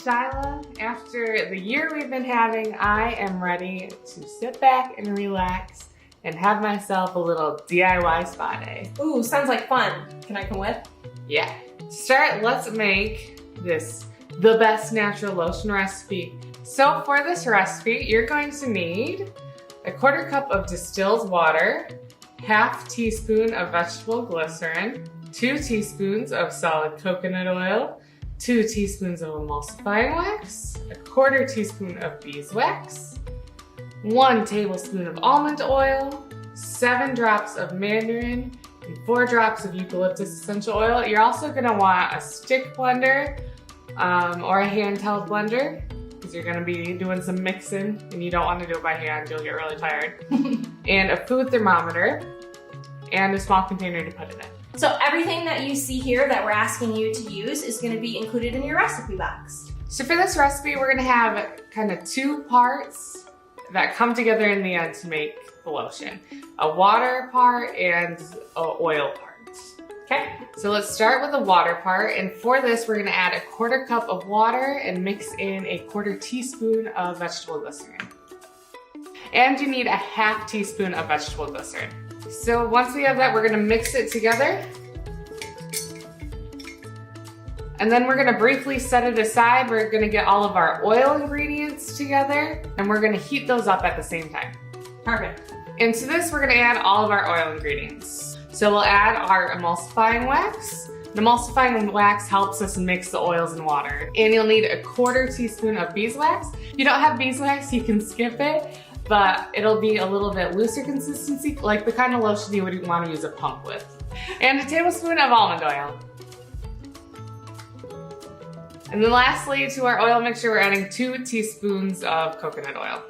Shyla. After the year we've been having, I am ready to sit back and relax and have myself a little DIY spa day. Ooh, sounds like fun. Can I come with? Yeah. To start, let's make this the best natural lotion recipe. So for this recipe, you're going to need a 1/4 cup of distilled water, 1/2 teaspoon of vegetable glycerin, 2 teaspoons of solid coconut oil, 2 teaspoons of emulsifying wax, a 1/4 teaspoon of beeswax, 1 tablespoon of almond oil, 7 drops of mandarin, and 4 drops of eucalyptus essential oil. You're also gonna want a stick blender or a handheld blender because you're gonna be doing some mixing and you don't wanna do it by hand, you'll get really tired. And a food thermometer and a small container to put it in. So everything that you see here that we're asking you to use is going to be included in your recipe box. So for this recipe, we're gonna have kind of 2 parts that come together in the end to make the lotion. A water part and an oil part. Okay, so let's start with the water part. And for this, we're gonna add a 1/4 cup of water and mix in a 1/4 teaspoon of vegetable glycerin. And you need a 1/2 teaspoon of vegetable glycerin. So once we have that, we're gonna mix it together. And then we're gonna briefly set it aside. We're gonna get all of our oil ingredients together and we're gonna heat those up at the same time. Perfect. And to this, we're gonna add all of our oil ingredients. So we'll add our emulsifying wax. The emulsifying wax helps us mix the oils and water. And you'll need a 1/4 teaspoon of beeswax. If you don't have beeswax, you can skip it, but it'll be a little bit looser consistency, like the kind of lotion you would want to use a pump with. And a tablespoon of almond oil. And then lastly, to our oil mixture, we're adding 2 teaspoons of coconut oil.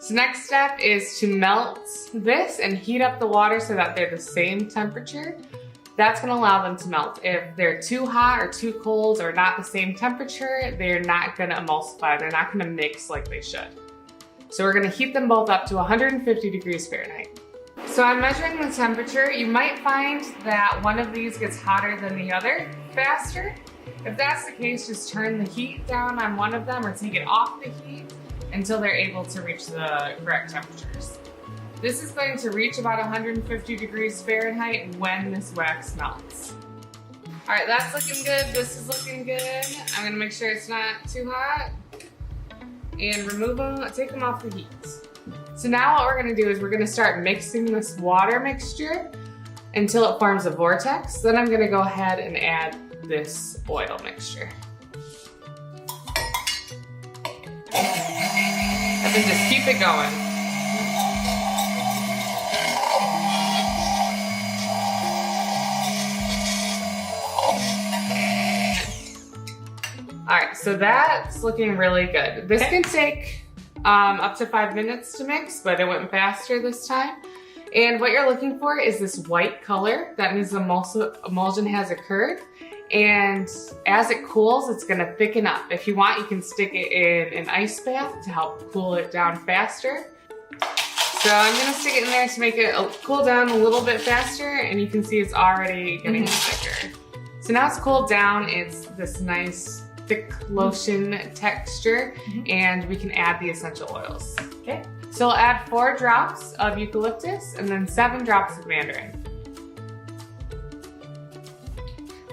So next step is to melt this and heat up the water so that they're the same temperature. That's gonna allow them to melt. If they're too hot or too cold or not the same temperature, they're not gonna emulsify. They're not gonna mix like they should. So we're gonna heat them both up to 150 degrees Fahrenheit. So I'm measuring the temperature. You might find that one of these gets hotter than the other faster. If that's the case, just turn the heat down on one of them or take it off the heat until they're able to reach the correct temperatures. This is going to reach about 150 degrees Fahrenheit when this wax melts. All right, that's looking good. This is looking good. I'm gonna make sure it's not too hot and remove them, take them off the heat. So now what we're gonna do is we're gonna start mixing this water mixture until it forms a vortex. Then I'm gonna go ahead and add this oil mixture. And then just keep it going. All right, so that's looking really good. This can take up to 5 minutes to mix, but it went faster this time. And what you're looking for is this white color. That means the emulsion has occurred. And as it cools, it's gonna thicken up. If you want, you can stick it in an ice bath to help cool it down faster. So I'm gonna stick it in there to make it cool down a little bit faster, and you can see it's already getting thicker. So now it's cooled down, it's this nice thick lotion texture, and we can add the essential oils. Okay. So we'll add 4 drops of eucalyptus and then 7 drops of mandarin.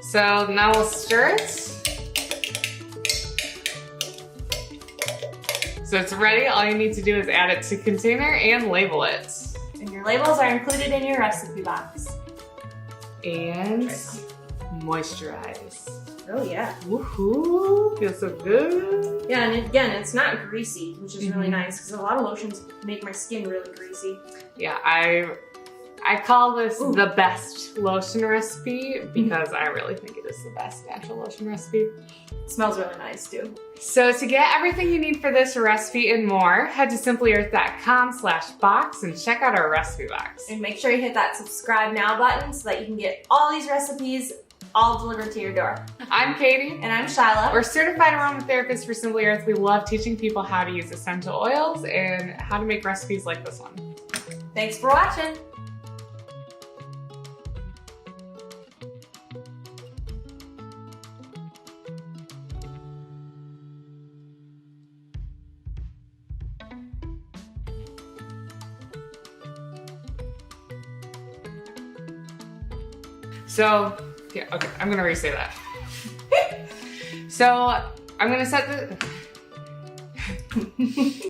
So now we'll stir it. So it's ready. All you need to do is add it to container and label it. And your labels are included in your recipe box. And moisturize. Oh yeah. Woohoo! Feels so good. Yeah, and again, it's not greasy, which is really nice because a lot of lotions make my skin really greasy. Yeah, I call this the best lotion recipe because I really think it is the best natural lotion recipe. It smells really nice too. So to get everything you need for this recipe and more, head to simplyearth.com/box and check out our recipe box. And make sure you hit that subscribe now button so that you can get all these recipes all delivered to your door. I'm Katie. And I'm Shyla. We're certified aromatherapists for Simply Earth. We love teaching people how to use essential oils and how to make recipes like this one. Thanks for watching. So, yeah, okay, I'm gonna re-say that. So, I'm gonna set the...